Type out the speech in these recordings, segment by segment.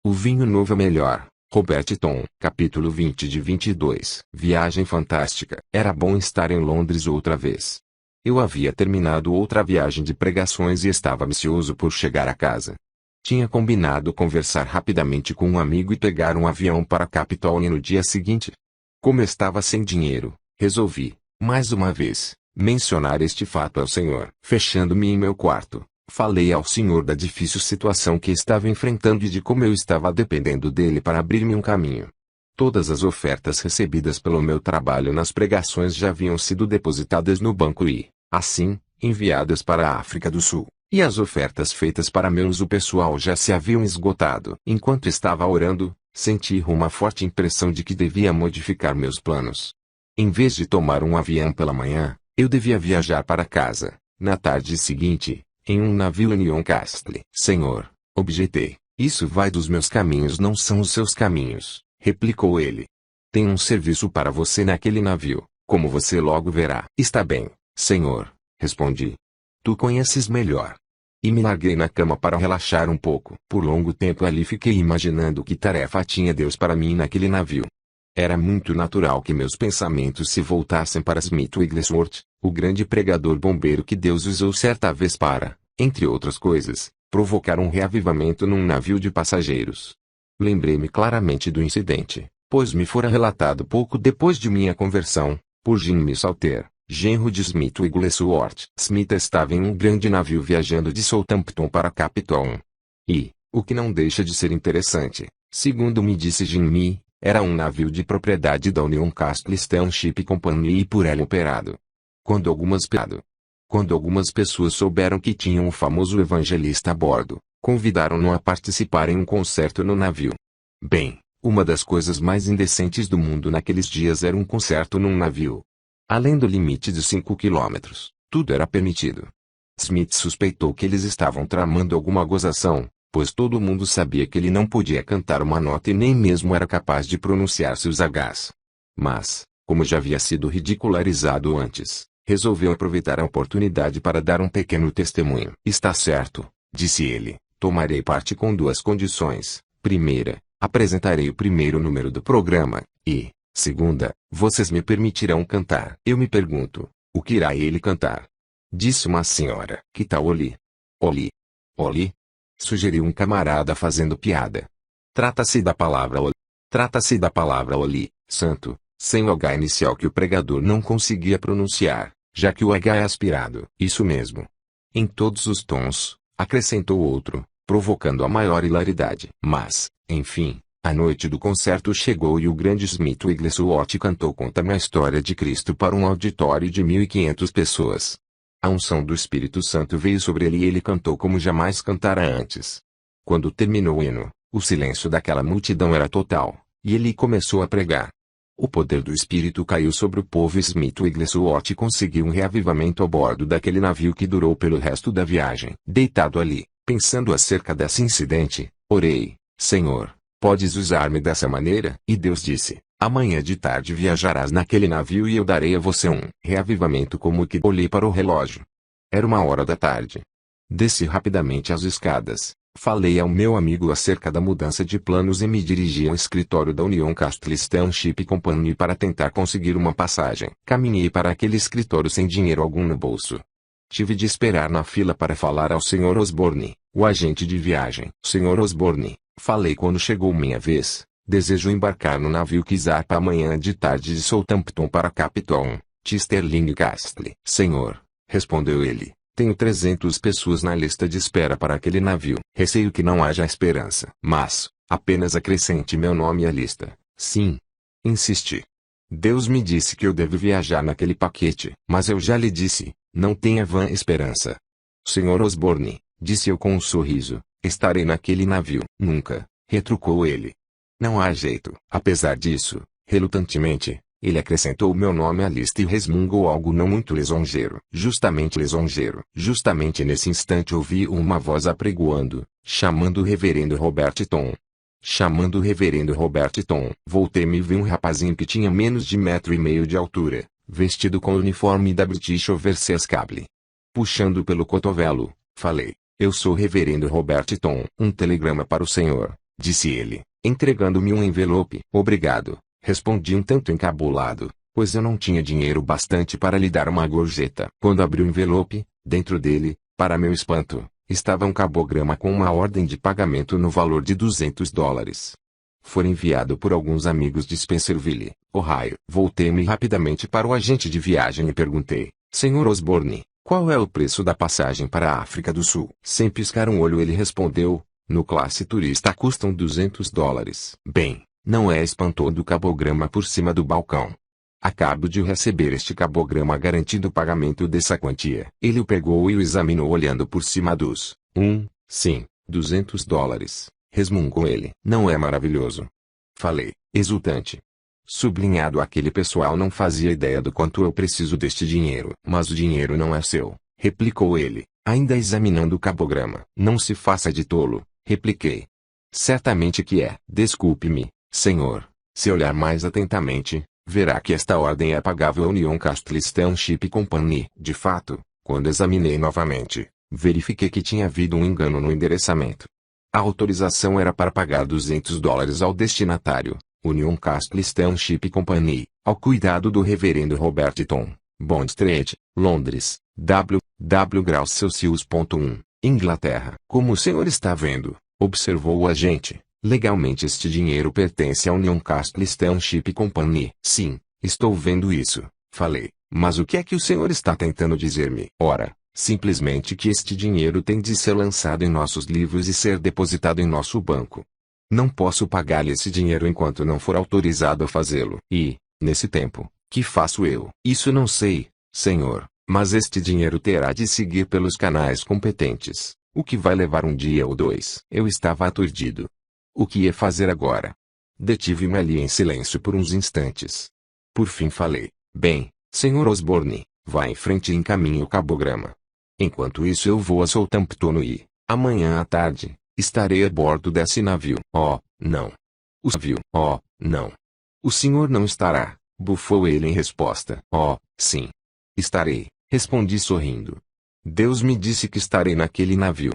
O vinho novo é melhor. Robert Tom. Capítulo 20 de 22. Viagem fantástica. Era bom estar em Londres outra vez. Eu havia terminado outra viagem de pregações e estava ansioso por chegar a casa. Tinha combinado conversar rapidamente com um amigo e pegar um avião para Capitol no dia seguinte. Como estava sem dinheiro, resolvi, mais uma vez, mencionar este fato ao Senhor. Fechando-me em meu quarto, falei ao Senhor da difícil situação que estava enfrentando e de como eu estava dependendo dele para abrir-me um caminho. Todas as ofertas recebidas pelo meu trabalho nas pregações já haviam sido depositadas no banco e, assim, enviadas para a África do Sul. E as ofertas feitas para meu uso pessoal já se haviam esgotado. Enquanto estava orando, senti uma forte impressão de que devia modificar meus planos. Em vez de tomar um avião pela manhã, eu devia viajar para casa, na tarde seguinte, em um navio Union Castle. Senhor, objetei, isso vai dos meus caminhos, não são os seus caminhos, replicou ele. Tem um serviço para você naquele navio, como você logo verá. Está bem, Senhor, respondi. Tu conheces melhor. E me larguei na cama para relaxar um pouco. Por longo tempo ali fiquei imaginando que tarefa tinha Deus para mim naquele navio. Era muito natural que meus pensamentos se voltassem para Smith Wigglesworth, o grande pregador bombeiro que Deus usou certa vez para, entre outras coisas, provocar um reavivamento num navio de passageiros. Lembrei-me claramente do incidente, pois me fora relatado pouco depois de minha conversão, por Jimmy Salter, genro de Smith Wigglesworth. Smith estava em um grande navio viajando de Southampton para Capitol. E, o que não deixa de ser interessante, segundo me disse Jimmy, era um navio de propriedade da Union Castle Steamship Company e por ela operado. Quando algumas pessoas souberam que tinham o famoso evangelista a bordo, convidaram-no a participar em um concerto no navio. Bem, uma das coisas mais indecentes do mundo naqueles dias era um concerto num navio. Além do limite de 5 quilômetros, tudo era permitido. Smith suspeitou que eles estavam tramando alguma gozação, pois todo mundo sabia que ele não podia cantar uma nota e nem mesmo era capaz de pronunciar seus Hs. Mas, como já havia sido ridicularizado antes, resolveu aproveitar a oportunidade para dar um pequeno testemunho. Está certo, disse ele, tomarei parte com duas condições. Primeira, apresentarei o primeiro número do programa, e, segunda, vocês me permitirão cantar. Eu me pergunto, o que irá ele cantar? Disse uma senhora. Que tal Oli? Oli? Oli? Sugeriu um camarada fazendo piada. Trata-se da palavra Oli, santo, sem o H inicial que o pregador não conseguia pronunciar, já que o H é aspirado. Isso mesmo. Em todos os tons, acrescentou outro, provocando a maior hilaridade. Mas, enfim, a noite do concerto chegou e o grande Smith Wigglesworth cantou Conta-me a História de Cristo para um auditório de 1.500 pessoas. A unção do Espírito Santo veio sobre ele e ele cantou como jamais cantara antes. Quando terminou o hino, o silêncio daquela multidão era total, e ele começou a pregar. O poder do Espírito caiu sobre o povo e Smith Wigglesworth conseguiu um reavivamento a bordo daquele navio que durou pelo resto da viagem. Deitado ali, pensando acerca desse incidente, orei, Senhor, podes usar-me dessa maneira? E Deus disse, amanhã de tarde viajarás naquele navio e eu darei a você um reavivamento como que olhei para o relógio. Era 1 hora da tarde. Desci rapidamente as escadas, falei ao meu amigo acerca da mudança de planos e me dirigi ao escritório da Union Castle Steamship Company para tentar conseguir uma passagem. Caminhei para aquele escritório sem dinheiro algum no bolso. Tive de esperar na fila para falar ao Sr. Osborne, o agente de viagem. Sr. Osborne, falei quando chegou minha vez. Desejo embarcar no navio que zarpa amanhã de tarde de Southampton para Capitol, Stirling Castle. Senhor, respondeu ele, tenho 300 pessoas na lista de espera para aquele navio. Receio que não haja esperança. Mas, apenas acrescente meu nome à lista. Sim. Insisti. Deus me disse que eu devo viajar naquele paquete. Mas eu já lhe disse, não tenha vã esperança. Sr. Osborne, disse eu com um sorriso, estarei naquele navio. Nunca, retrucou ele. Não há jeito. Apesar disso, relutantemente, ele acrescentou meu nome à lista e resmungou algo não muito lisonjeiro. Justamente nesse instante ouvi uma voz apregoando, chamando o reverendo Robert Tom. Voltei-me e vi um rapazinho que tinha menos de 1,5 metros de altura, vestido com o uniforme da British Overseas Cable. Puxando pelo cotovelo, falei, eu sou o reverendo Robert Tom. Um telegrama para o senhor. disse ele, entregando-me um envelope. Obrigado, respondi um tanto encabulado, pois eu não tinha dinheiro bastante para lhe dar uma gorjeta. Quando abri o envelope, dentro dele, para meu espanto, estava um cabograma com uma ordem de pagamento no valor de $200. Foi enviado por alguns amigos de Spencerville, Ohio. Voltei-me rapidamente para o agente de viagem e perguntei, Sr. Osborne, qual é o preço da passagem para a África do Sul? Sem piscar um olho ele respondeu, no classe turista custam $200. Bem, não é espantoso o cabograma por cima do balcão. Acabo de receber este cabograma garantindo o pagamento dessa quantia. Ele o pegou e o examinou olhando por cima dos, sim, $200. Resmungou ele. Não é maravilhoso? Falei, exultante. Sublinhado, aquele pessoal não fazia ideia do quanto eu preciso deste dinheiro. Mas o dinheiro não é seu, replicou ele, ainda examinando o cabograma. Não se faça de tolo, repliquei. Certamente que é. Desculpe-me, senhor. Se olhar mais atentamente, verá que esta ordem é pagável à Union Castle Steamship Company. De fato, quando examinei novamente, verifiquei que tinha havido um engano no endereçamento. A autorização era para pagar $200 ao destinatário, Union Castle Steamship Company, ao cuidado do reverendo Robert Tom, Bond Street, Londres, W. Inglaterra. Como o senhor está vendo, observou o agente, legalmente este dinheiro pertence à Union Castle Steamship Company. Sim, estou vendo isso, falei, mas o que é que o senhor está tentando dizer-me? Ora, simplesmente que este dinheiro tem de ser lançado em nossos livros e ser depositado em nosso banco. Não posso pagar-lhe esse dinheiro enquanto não for autorizado a fazê-lo. E, nesse tempo, que faço eu? Isso não sei, senhor, mas este dinheiro terá de seguir pelos canais competentes, o que vai levar um dia ou dois. Eu estava aturdido. O que ia fazer agora? Detive-me ali em silêncio por uns instantes. Por fim falei, bem, senhor Osborne, vá em frente e encaminhe o cabograma. Enquanto isso eu vou a Southampton e, amanhã à tarde, estarei a bordo desse navio. Oh, não. O navio. Oh, não. O senhor não estará, bufou ele em resposta. Oh, sim. Estarei, respondi sorrindo. Deus me disse que estarei naquele navio.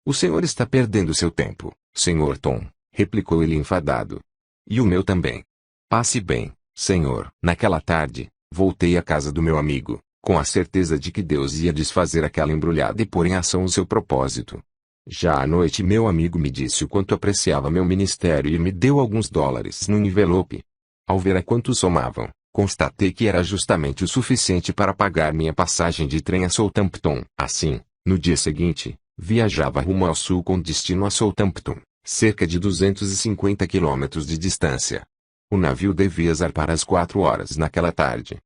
O senhor está perdendo seu tempo, senhor Tom, replicou ele enfadado. E o meu também. Passe bem, senhor. Naquela tarde, voltei à casa do meu amigo, com a certeza de que Deus ia desfazer aquela embrulhada e pôr em ação o seu propósito. Já à noite meu amigo me disse o quanto apreciava meu ministério e me deu alguns dólares no envelope. Ao ver a quanto somavam, constatei que era justamente o suficiente para pagar minha passagem de trem a Southampton. Assim, no dia seguinte, viajava rumo ao sul com destino a Southampton, cerca de 250 quilômetros de distância. O navio devia zarpar às 4 horas naquela tarde.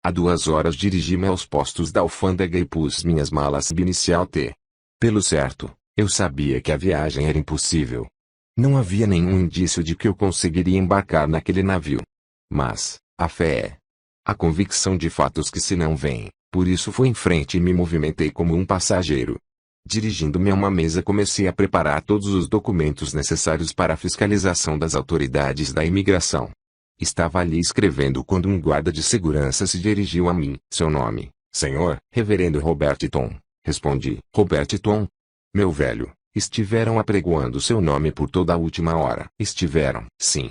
Há 2 horas dirigi-me aos postos da alfândega e pus minhas malas inicial T. Pelo certo, eu sabia que a viagem era impossível. Não havia nenhum indício de que eu conseguiria embarcar naquele navio. Mas, a fé é a convicção de fatos que se não veem, por isso fui em frente e me movimentei como um passageiro. Dirigindo-me a uma mesa comecei a preparar todos os documentos necessários para a fiscalização das autoridades da imigração. Estava ali escrevendo quando um guarda de segurança se dirigiu a mim. Seu nome, senhor? Reverendo Robert Tom, respondi. Robert Tom? Meu velho, estiveram apregoando seu nome por toda a última hora. Estiveram? Sim.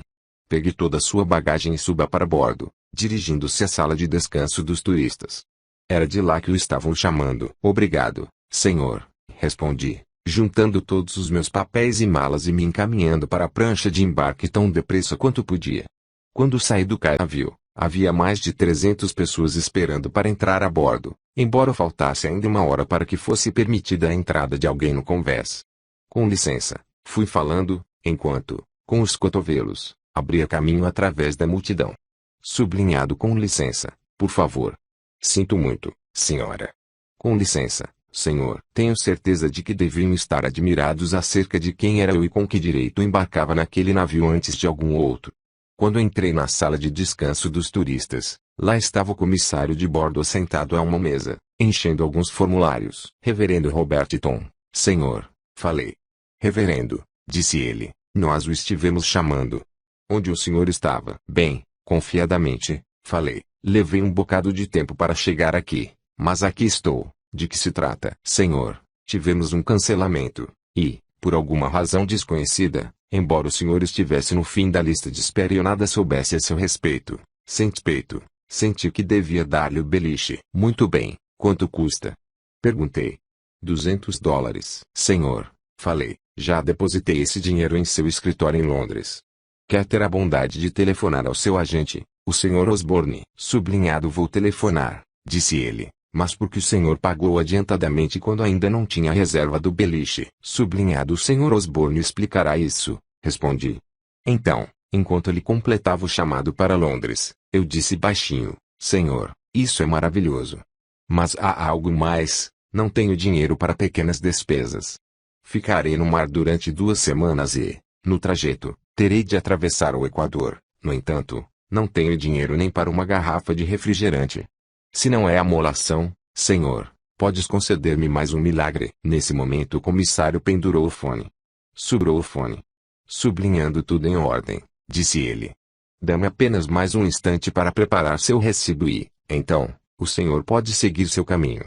Pegue toda a sua bagagem e suba para bordo, dirigindo-se à sala de descanso dos turistas. Era de lá que o estavam chamando. Obrigado, senhor, respondi, juntando todos os meus papéis e malas e me encaminhando para a prancha de embarque tão depressa quanto podia. Quando saí do navio, havia mais de 300 pessoas esperando para entrar a bordo, embora faltasse ainda 1 hora para que fosse permitida a entrada de alguém no convés. Com licença, fui falando, enquanto, com os cotovelos, abria caminho através da multidão. Sublinhado com licença, por favor. Sinto muito, senhora. Com licença, senhor. Tenho certeza de que deviam estar admirados acerca de quem era eu e com que direito embarcava naquele navio antes de algum outro. Quando entrei na sala de descanso dos turistas, lá estava o comissário de bordo assentado a uma mesa, enchendo alguns formulários. Reverendo Robert Tom, senhor, falei. Reverendo, disse ele, nós o estivemos chamando. Onde o senhor estava? Bem, confiadamente, falei. Levei um bocado de tempo para chegar aqui, mas aqui estou. De que se trata? Senhor, tivemos um cancelamento, e, Por alguma razão desconhecida, embora o senhor estivesse no fim da lista de espera e eu nada soubesse a seu respeito, senti que devia dar-lhe o beliche. Muito bem, quanto custa? Perguntei. $200. Senhor, falei, já depositei esse dinheiro em seu escritório em Londres. Quer ter a bondade de telefonar ao seu agente, o Sr. Osborne? Sublinhado, vou telefonar, disse ele, mas porque o senhor pagou adiantadamente quando ainda não tinha reserva do beliche. Sublinhado, o Sr. Osborne explicará isso, respondi. Então, enquanto ele completava o chamado para Londres, eu disse baixinho, senhor, isso é maravilhoso. Mas há algo mais, não tenho dinheiro para pequenas despesas. Ficarei no mar durante 2 semanas e, no trajeto, terei de atravessar o Equador. No entanto, não tenho dinheiro nem para uma garrafa de refrigerante. Se não é amolação, senhor, podes conceder-me mais um milagre. Nesse momento o comissário pendurou o fone. Sobrou o fone. Sublinhando tudo em ordem, disse ele. Dê-me apenas mais um instante para preparar seu recibo e, então, o senhor pode seguir seu caminho.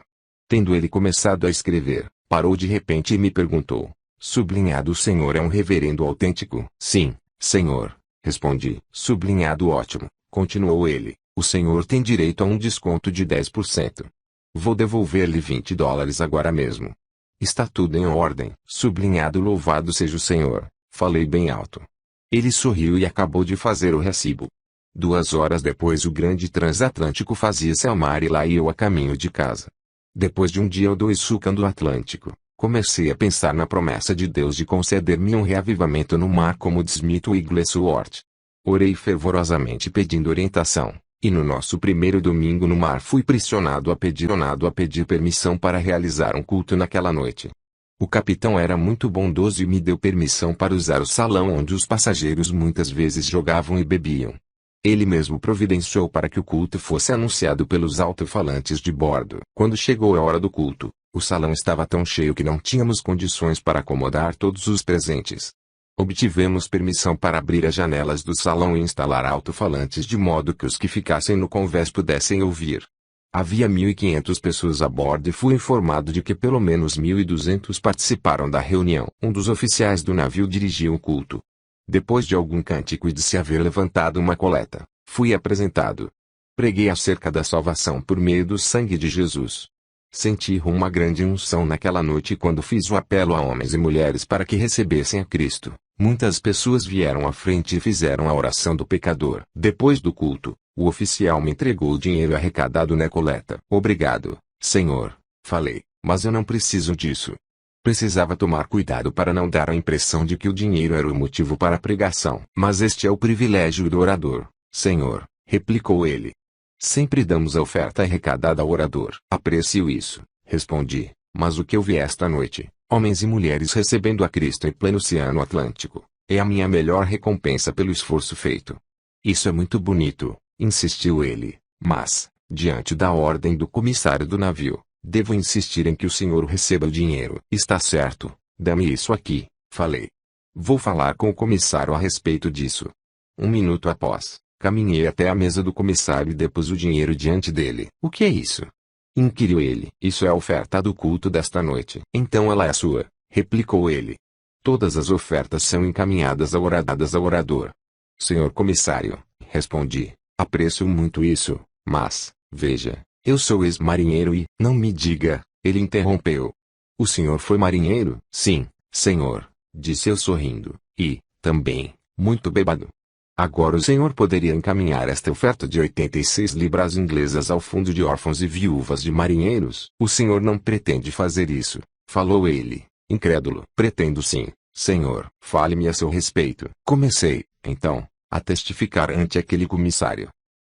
Tendo ele começado a escrever, parou de repente e me perguntou. Sublinhado, o senhor é um reverendo autêntico? Sim, senhor, respondi. Sublinhado, ótimo, continuou ele. O senhor tem direito a um desconto de 10%. Vou devolver-lhe $20 agora mesmo. Está tudo em ordem. Sublinhado, louvado seja o senhor, falei bem alto. Ele sorriu e acabou de fazer o recibo. 2 horas depois o grande transatlântico fazia-se ao mar e lá ia eu a caminho de casa. Depois de um dia ou 2 sulcando o Atlântico, comecei a pensar na promessa de Deus de conceder-me um reavivamento no mar como diz Smith Wigglesworth. Orei fervorosamente pedindo orientação, e no nosso primeiro domingo no mar fui pressionado a pedir permissão para realizar um culto naquela noite. O capitão era muito bondoso e me deu permissão para usar o salão onde os passageiros muitas vezes jogavam e bebiam. Ele mesmo providenciou para que o culto fosse anunciado pelos alto-falantes de bordo. Quando chegou a hora do culto, o salão estava tão cheio que não tínhamos condições para acomodar todos os presentes. Obtivemos permissão para abrir as janelas do salão e instalar alto-falantes de modo que os que ficassem no convés pudessem ouvir. Havia 1.500 pessoas a bordo e fui informado de que pelo menos 1.200 participaram da reunião. Um dos oficiais do navio dirigia o culto. Depois de algum cântico e de se haver levantado uma coleta, fui apresentado. Preguei acerca da salvação por meio do sangue de Jesus. Senti uma grande unção naquela noite quando fiz o apelo a homens e mulheres para que recebessem a Cristo. Muitas pessoas vieram à frente e fizeram a oração do pecador. Depois do culto, o oficial me entregou o dinheiro arrecadado na coleta. Obrigado, senhor, falei, mas eu não preciso disso. Precisava tomar cuidado para não dar a impressão de que o dinheiro era o motivo para a pregação. Mas este é o privilégio do orador, senhor, replicou ele. Sempre damos a oferta arrecadada ao orador. Aprecio isso, respondi, mas o que eu vi esta noite, homens e mulheres recebendo a Cristo em pleno Oceano Atlântico, é a minha melhor recompensa pelo esforço feito. Isso é muito bonito, insistiu ele, mas, diante da ordem do comissário do navio, devo insistir em que o senhor receba o dinheiro. Está certo, dê-me isso aqui, falei. Vou falar com o comissário a respeito disso. 1 minuto após, caminhei até a mesa do comissário e depus o dinheiro diante dele. O que é isso? Inquiriu ele. Isso é a oferta do culto desta noite. Então ela é sua, replicou ele. Todas as ofertas são encaminhadas ao orador. Senhor comissário, respondi, aprecio muito isso, mas, veja, eu sou ex-marinheiro e... Não me diga, ele interrompeu. O senhor foi marinheiro? Sim, senhor, disse eu sorrindo, e, também, muito bêbado. Agora o senhor poderia encaminhar esta oferta de 86 libras inglesas ao fundo de órfãos e viúvas de marinheiros? O senhor não pretende fazer isso, falou ele, incrédulo. Pretendo sim, senhor. Fale-me a seu respeito. Comecei, então, a testificar ante aquele comissário.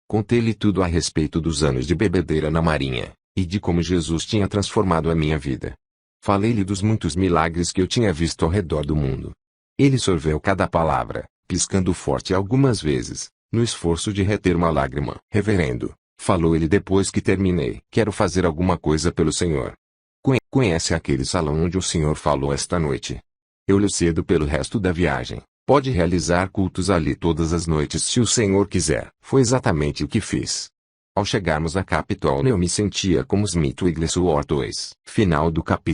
Contei-lhe tudo a respeito dos anos de bebedeira na marinha, e de como Jesus tinha transformado a minha vida. Falei-lhe dos muitos milagres que eu tinha visto ao redor do mundo. Ele sorveu cada palavra, piscando forte algumas vezes, no esforço de reter uma lágrima. Reverendo, falou ele depois que terminei. Quero fazer alguma coisa pelo senhor. Conhece aquele salão onde o senhor falou esta noite? Eu lhe cedo pelo resto da viagem. Pode realizar cultos ali todas as noites se o senhor quiser. Foi exatamente o que fiz. Ao chegarmos à Capitol eu me sentia como Smith Wigglesworth II. Final do capítulo.